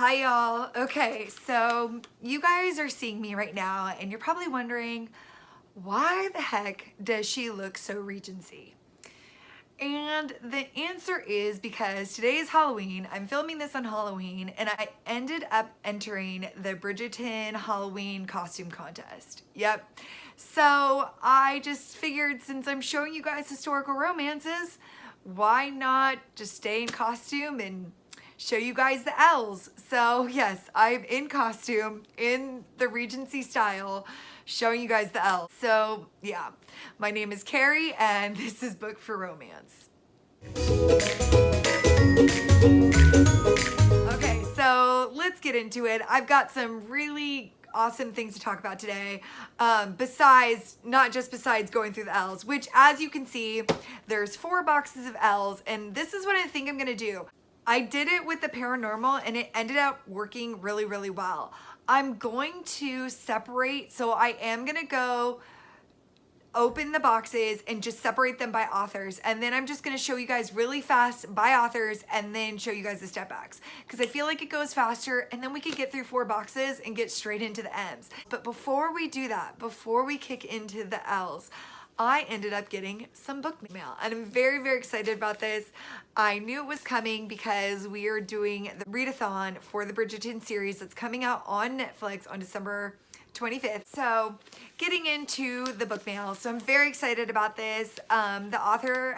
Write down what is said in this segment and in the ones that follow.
Hi y'all. Okay, so you guys are seeing me right now and you're probably wondering, why the heck does she look so Regency? And the answer is because today is Halloween. I'm filming this on Halloween and I ended up entering the Bridgerton Halloween costume contest. Yep. So I just figured, since I'm showing you guys historical romances, why not just stay in costume and show you guys the L's. So yes, I'm in costume in the Regency style, showing you guys the L's. So yeah, my name is Carrie and this is Book for Romance. Okay, so let's get into it. I've got some really awesome things to talk about today, not just besides going through the L's, which, as you can see, there's 4 boxes of L's, and this is what I think I'm gonna do. I did it with the paranormal and it ended up working really, really well. I'm going to separate, so I am gonna go open the boxes and just separate them by authors, and then I'm just gonna show you guys really fast by authors and then show you guys the step backs, because I feel like it goes faster and then we can get through 4 boxes and get straight into the M's. But before we do that, before we kick into the L's, I ended up getting some book mail and I'm very, very excited about this. I knew it was coming because we are doing the readathon for the Bridgerton series that's coming out on Netflix on December 25th. So getting into the book mail. So I'm very excited about this. The author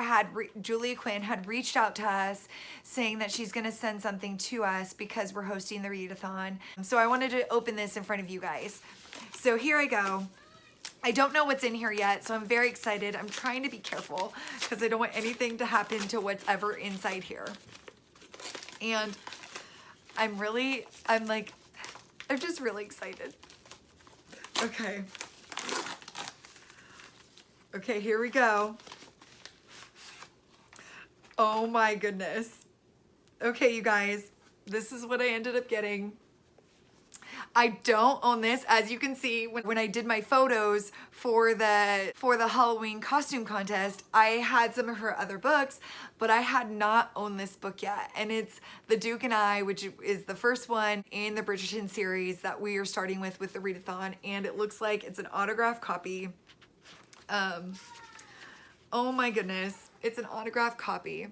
Julia Quinn had reached out to us saying that she's gonna send something to us because we're hosting the readathon. So I wanted to open this in front of you guys. So here I go. I don't know what's in here yet, so I'm very excited. I'm trying to be careful because I don't want anything to happen to what's ever inside here. And I'm just really excited. Okay. Okay, here we go. Oh my goodness. Okay, you guys, this is what I ended up getting. I don't own this. As you can see, when I did my photos for the Halloween costume contest, I had some of her other books, but I had not owned this book yet. And it's The Duke and I, which is the first one in the Bridgerton series that we are starting with the readathon. And it looks like it's an autographed copy. Oh my goodness. It's an autographed copy.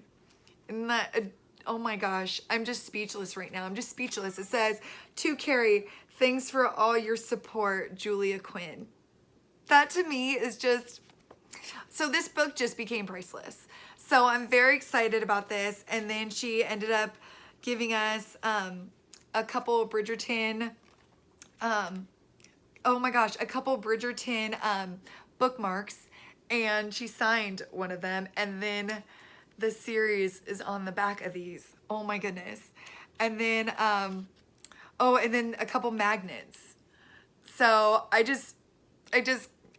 Isn't that oh my gosh, I'm just speechless right now. I'm just speechless. It says, "To Carrie, thanks for all your support, Julia Quinn." That to me is just, so this book just became priceless. So I'm very excited about this. And then she ended up giving us a couple Bridgerton, oh my gosh, a couple Bridgerton bookmarks, and she signed one of them, and then the series is on the back of these. Oh my goodness. And then, oh, and then a couple magnets. So I just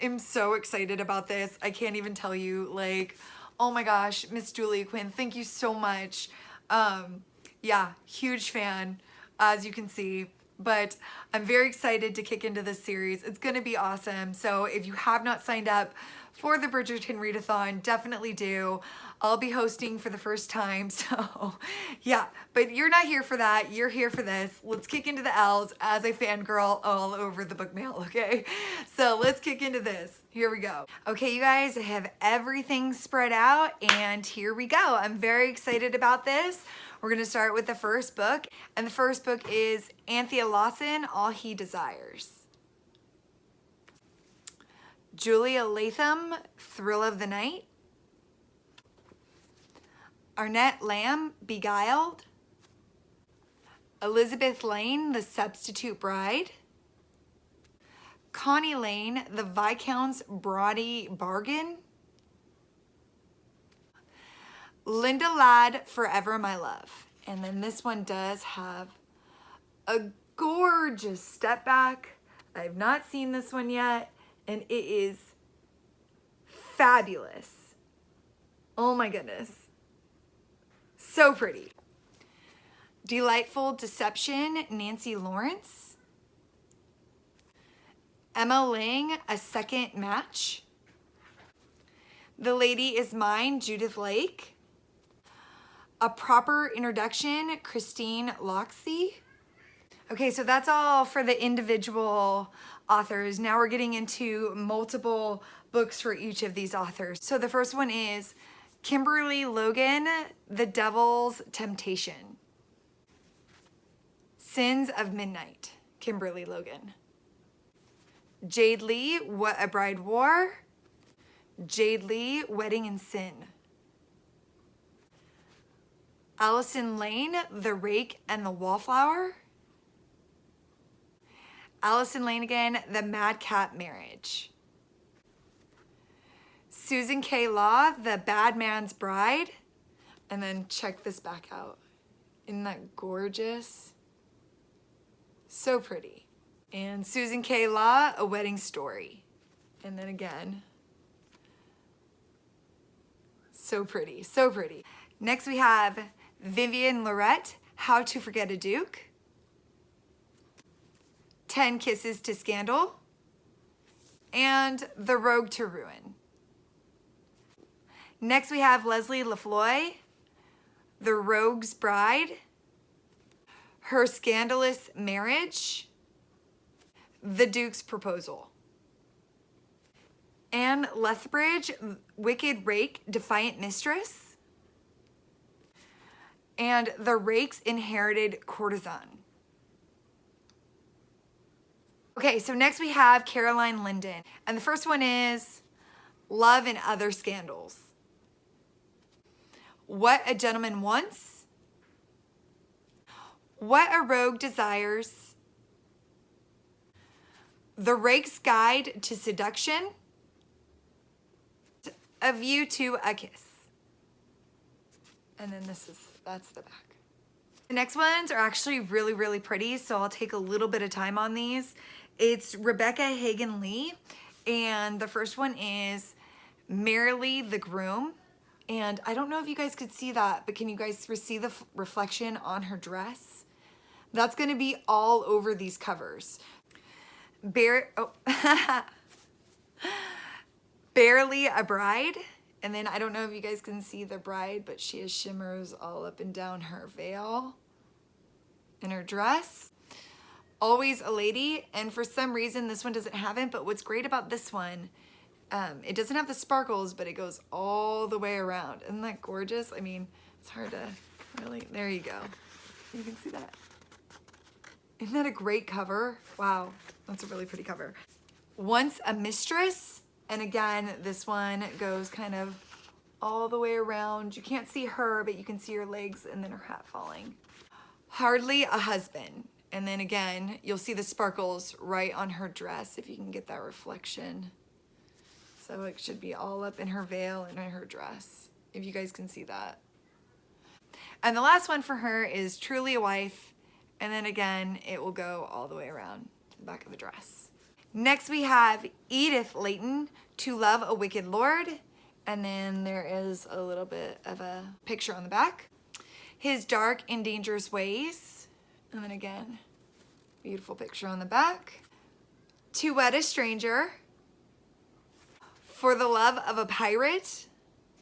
am so excited about this. I can't even tell you, like, oh my gosh, Miss Julia Quinn, thank you so much. Yeah, huge fan, as you can see. But I'm very excited to kick into this series. It's gonna be awesome. So if you have not signed up for the Bridgerton readathon, definitely do. I'll be hosting for the first time, so yeah. But you're not here for that, you're here for this. Let's kick into the L's as I fangirl all over the book mail, okay? So let's kick into this. Here we go. Okay, you guys, I have everything spread out, and here we go. I'm very excited about this. We're gonna start with the first book, and the first book is Anthea Lawson, All He Desires. Julia Latham, Thrill of the Night. Arnett Lamb, Beguiled. Elizabeth Lane, The Substitute Bride. Connie Lane, The Viscount's Brawdy Bargain. Linda Ladd, Forever My Love. And then this one does have a gorgeous step back. I've not seen this one yet, and it is fabulous. Oh my goodness. So pretty. Delightful Deception, Nancy Lawrence. Emma Ling, A Second Match. The Lady Is Mine, Judith Lake. A Proper Introduction, Christine Loxley. Okay, so that's all for the individual authors. Now we're getting into multiple books for each of these authors. So the first one is Kimberly Logan, The Devil's Temptation. Sins of Midnight, Kimberly Logan. Jade Lee, What a Bride Wore. Jade Lee, Wedding and Sin. Allison Lane, The Rake and the Wallflower. Allison Lane again, The Madcap Marriage. Susan K. Law, The Bad Man's Bride. And then check this back out. Isn't that gorgeous? So pretty. And Susan K. Law, A Wedding Story. And then again, so pretty, so pretty. Next we have Vivian Lorette, How to Forget a Duke. 10 Kisses to Scandal. And The Rogue to Ruin. Next we have Leslie LaFloy, The Rogue's Bride. Her Scandalous Marriage. The Duke's Proposal. Anne Lethbridge, Wicked Rake, Defiant Mistress. And The Rake's Inherited Courtesan. Okay, so next we have Caroline Linden. And the first one is Love and Other Scandals. What a Gentleman Wants. What a Rogue Desires. The Rake's Guide to Seduction. A View to a Kiss. And then that's the back. The next ones are actually really, really pretty, so I'll take a little bit of time on these. It's Rebecca Hagen Lee, and the first one is Merrily the Groom. And I don't know if you guys could see that, but can you guys see the reflection on her dress? That's gonna be all over these covers. Barely a Bride. And then I don't know if you guys can see the bride, but she has shimmers all up and down her veil and her dress. Always a Lady. And for some reason, this one doesn't have it, but what's great about this one, it doesn't have the sparkles, but it goes all the way around. Isn't that gorgeous? I mean, it's hard to really, there you go. You can see that. Isn't that a great cover? Wow, that's a really pretty cover. Once a Mistress. And again, this one goes kind of all the way around. You can't see her, but you can see her legs and then her hat falling. Hardly a Husband. And then again, you'll see the sparkles right on her dress if you can get that reflection. So it should be all up in her veil and in her dress, if you guys can see that. And the last one for her is Truly a Wife. And then again, it will go all the way around to the back of the dress. Next we have Edith Layton, To Love a Wicked Lord. And then there is a little bit of a picture on the back. His Dark and Dangerous Ways. And then again, beautiful picture on the back. To Wed a Stranger. For the Love of a Pirate.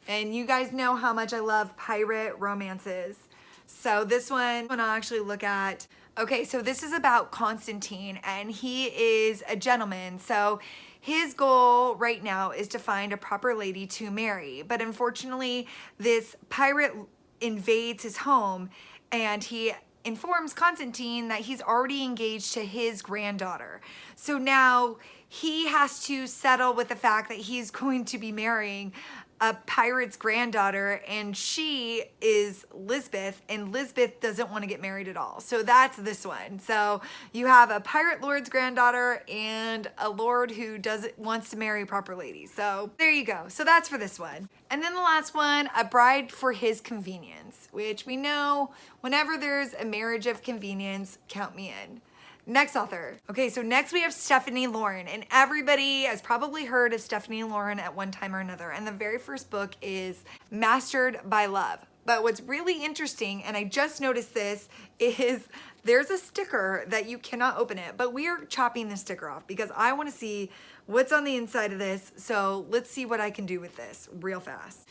And you guys know how much I love pirate romances. So this one I'll actually look at. Okay, so this is about Constantine, and he is a gentleman. So his goal right now is to find a proper lady to marry. But unfortunately, this pirate invades his home, and he informs Constantine that he's already engaged to his granddaughter. So now he has to settle with the fact that he's going to be marrying a pirate's granddaughter, and she is Lisbeth, and Lisbeth doesn't want to get married at all. So that's this one. So you have a pirate lord's granddaughter and a lord who wants to marry a proper lady. So there you go. So that's for this one. And then the last one, A Bride for His Convenience, which we know whenever there's a marriage of convenience, count me in. Next author. Okay, so next we have Stephanie Lauren, and everybody has probably heard of Stephanie Lauren at one time or another. And the very first book is Mastered by Love. But what's really interesting, and I just noticed this, is there's a sticker that you cannot open it, but we are chopping the sticker off because I want to see what's on the inside of this. So let's see what I can do with this real fast.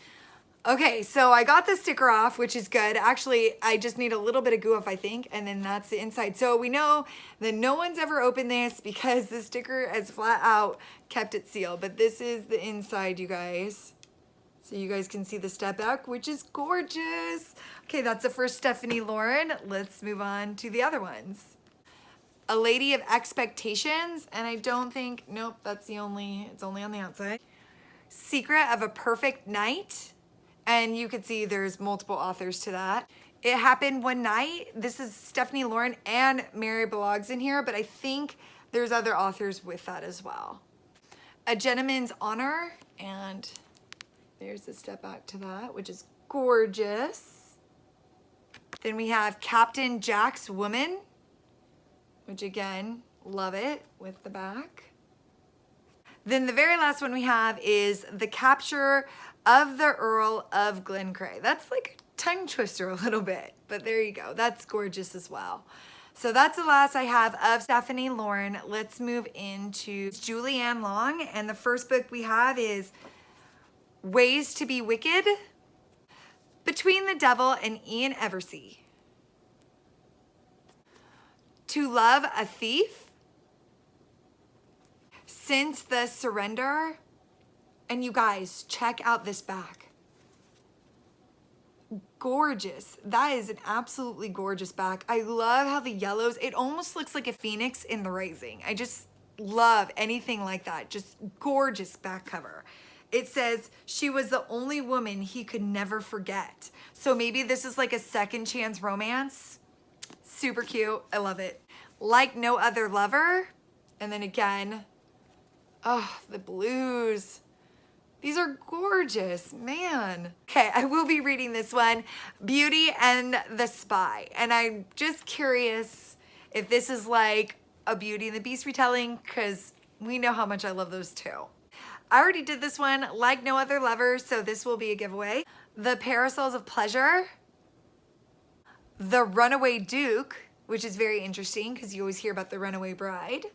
Okay, so I got the sticker off, which is good. Actually, I just need a little bit of goo off, I think, and then that's the inside. So we know that no one's ever opened this because the sticker has flat out kept it sealed. But this is the inside, you guys. So you guys can see the step back, which is gorgeous. Okay, that's the first Stephanie Lauren. Let's move on to the other ones. A Lady of Expectations, and I don't think, nope, it's only on the outside. Secret of a Perfect Night. And you can see there's multiple authors to that. It Happened One Night. This is Stephanie Lauren and Mary Blogs in here, but I think there's other authors with that as well. A Gentleman's Honor, and there's the step back to that, which is gorgeous. Then we have Captain Jack's Woman, which again, love it with the back. Then the very last one we have is The Capture of the Earl of Glencray. That's like a tongue twister a little bit, but there you go. That's gorgeous as well. So that's the last I have of Stephanie Lauren. Let's move into Julianne Long, and the first book we have is Ways to be Wicked, Between the Devil and Ian Eversey. To Love a Thief, Since the Surrender. And you guys, check out this back. Gorgeous. That is an absolutely gorgeous back. I love how the yellows, it almost looks like a phoenix in the Rising. I just love anything like that. Just gorgeous back cover. It says, she was the only woman he could never forget. So maybe this is like a second chance romance. Super cute. I love it. Like No Other Lover. And then again, oh, the blues. These are gorgeous, man. Okay, I will be reading this one, Beauty and the Spy. And I'm just curious if this is like a Beauty and the Beast retelling, because we know how much I love those too. I already did this one, Like No Other Lover, so this will be a giveaway. The Parasols of Pleasure. The Runaway Duke, which is very interesting because you always hear about the runaway bride.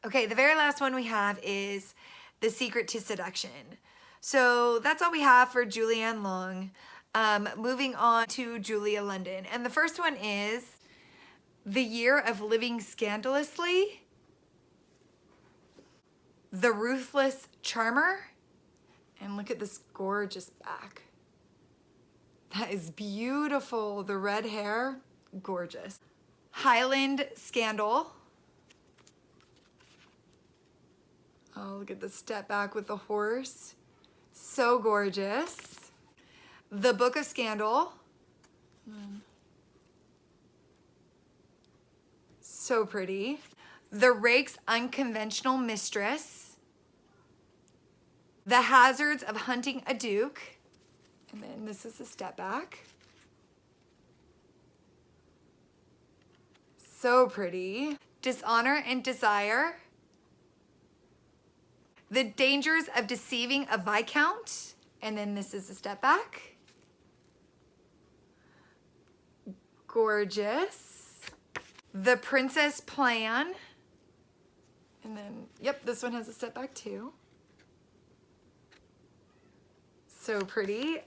Okay, the very last one we have is The Secret to Seduction. So that's all we have for Julianne Long. Moving on to Julia London. And the first one is The Year of Living Scandalously, The Ruthless Charmer. And look at this gorgeous back. That is beautiful. The red hair, gorgeous. Highland Scandal. Oh, look at the step back with the horse. So gorgeous. The Book of Scandal. So pretty. The Rake's Unconventional Mistress. The Hazards of Hunting a Duke. And then this is a step back. So pretty. Dishonor and Desire. The Dangers of Deceiving a Viscount. And then this is a step back. Gorgeous. The Princess Plan. And then, yep, this one has a step back too. So pretty.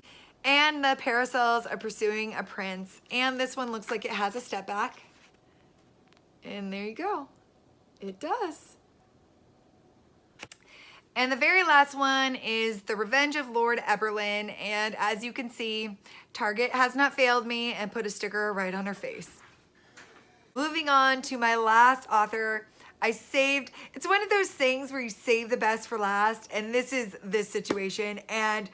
And the Parasols of Pursuing a Prince. And this one looks like it has a step back. And there you go. It does. And the very last one is The Revenge of Lord Eberlin. And as you can see, Target has not failed me and put a sticker right on her face. Moving on to my last author. It's one of those things where you save the best for last. And this is this situation. And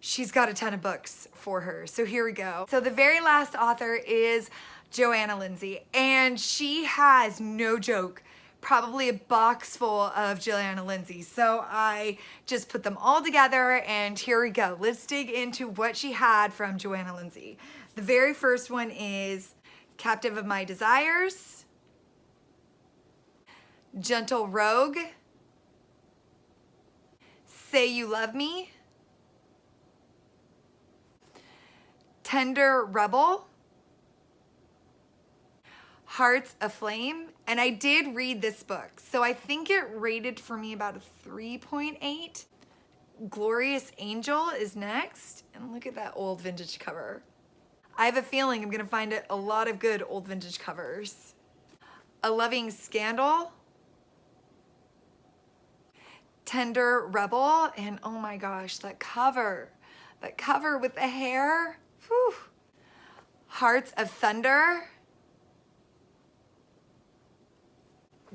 she's got a ton of books for her. So here we go. So the very last author is Joanna Lindsay. And she has, no joke, probably a box full of Joanna Lindsay. So I just put them all together and here we go. Let's dig into what she had from Joanna Lindsay. The very first one is Captive of My Desires, Gentle Rogue, Say You Love Me, Tender Rebel, Hearts Aflame. And I did read this book, so I think it rated for me about a 3.8. Glorious Angel is next. And look at that old vintage cover. I have a feeling I'm gonna find a lot of good old vintage covers. A Loving Scandal. Tender Rebel. And oh my gosh, that cover with the hair. Whew. Hearts of Thunder.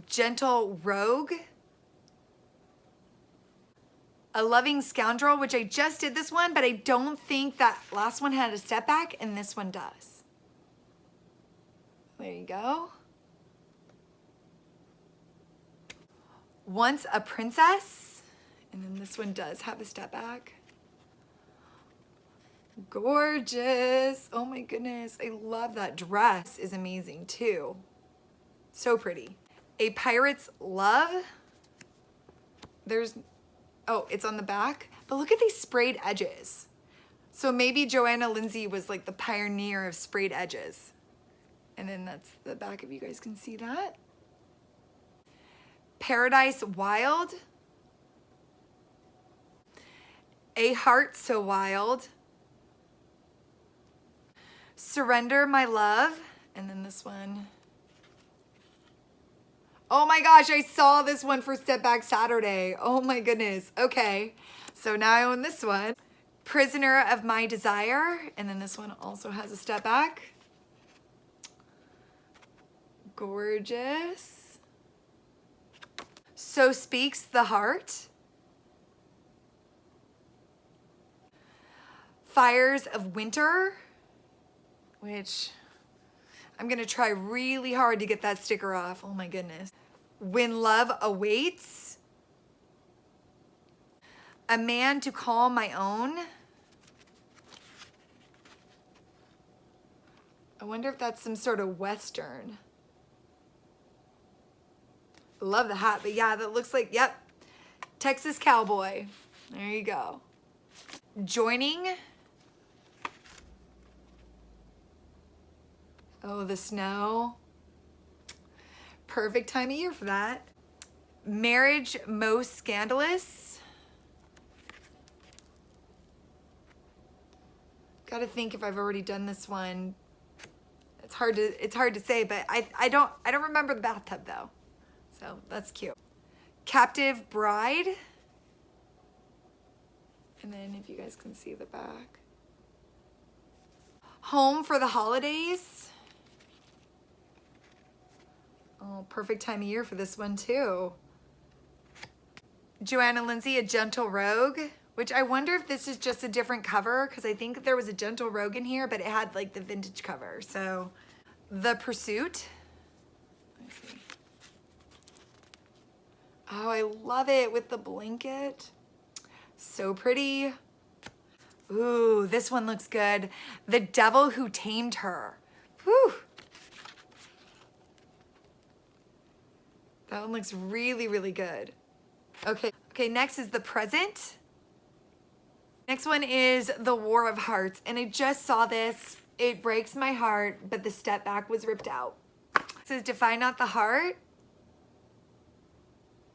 Gentle Rogue. A Loving Scoundrel, which I just did this one, but I don't think that last one had a step back, and this one does. There you go. Once a Princess, and then this one does have a step back. Gorgeous. Oh my goodness, I love that dress. Is amazing too. So pretty. A Pirate's Love. Oh, it's on the back, but look at these sprayed edges. So maybe Joanna Lindsay was like the pioneer of sprayed edges. And then that's the back, if you guys can see that. Paradise Wild. A Heart So Wild. Surrender My Love. And then this one. Oh my gosh, I saw this one for Step Back Saturday. Oh my goodness. Okay, so now I own this one. Prisoner of My Desire. And then this one also has a step back. Gorgeous. So Speaks the Heart. Fires of Winter, which I'm gonna try really hard to get that sticker off. Oh my goodness. When Love Awaits. A Man to Call My Own. I wonder if that's some sort of Western. I love the hat, but yeah, that looks like, yep, Texas Cowboy. There you go. Joining. Oh, the snow. Perfect time of year for that. Marriage Most Scandalous. Gotta think if I've already done this one. It's hard to say, but I don't remember the bathtub though. So that's cute. Captive Bride. And then if you guys can see the back. Home for the Holidays. Oh, perfect time of year for this one too. Joanna Lindsay, A Gentle Rogue, which I wonder if this is just a different cover because I think there was a Gentle Rogue in here, but it had like the vintage cover. So The Pursuit. Let's see. Oh, I love it with the blanket. So pretty. Ooh, this one looks good. The Devil Who Tamed Her. Whew. That one looks really, really good. Okay, next is The Present. Next one is The War of Hearts. And I just saw this. It breaks my heart, but the step back was ripped out. It says, Defy Not the Heart.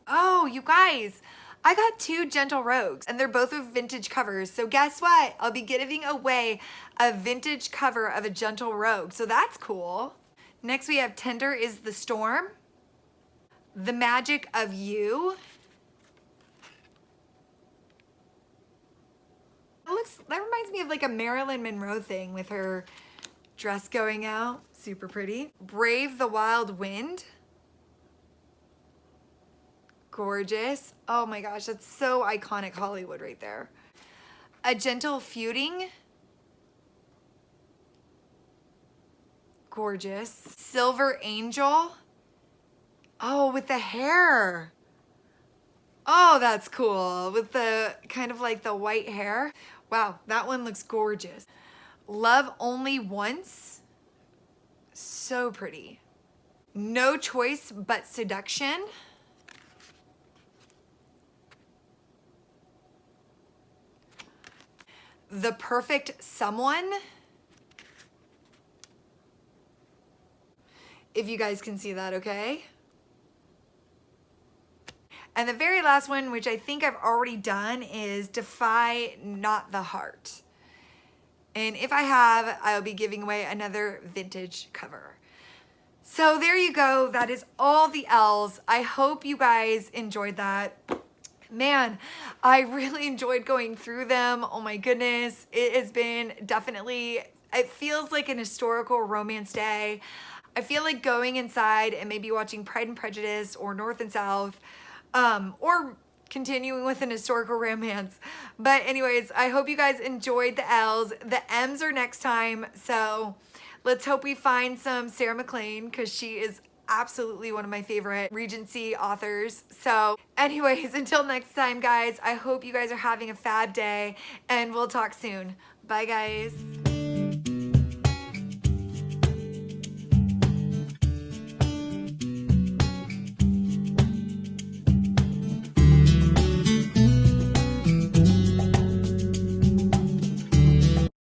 Oh, you guys, I got 2 Gentle Rogues and they're both of vintage covers. So guess what? I'll be giving away a vintage cover of a Gentle Rogue. So that's cool. Next we have Tender is the Storm. The Magic of You. That reminds me of like a Marilyn Monroe thing with her dress going out. Super pretty. Brave the Wild Wind. Gorgeous. Oh my gosh, that's so iconic Hollywood right there. A Gentle Feuding. Gorgeous. Silver Angel. Oh, with the hair. Oh, that's cool. With the kind of like the white hair. Wow, that one looks gorgeous. Love Only Once. So pretty. No Choice But Seduction. The Perfect Someone. If you guys can see that, okay? And the very last one, which I think I've already done, is Defy Not the Heart. And if I have, I'll be giving away another vintage cover. So there you go. That is all the L's. I hope you guys enjoyed that. Man, I really enjoyed going through them. Oh my goodness. It has been definitely, it feels like an historical romance day. I feel like going inside and maybe watching Pride and Prejudice or North and South, or continuing with an historical romance. But anyways, I hope you guys enjoyed the L's. The M's are next time. So let's hope we find some Sarah MacLean, because she is absolutely one of my favorite Regency authors. So anyways, until next time, guys, I hope you guys are having a fab day, and we'll talk soon. Bye, guys.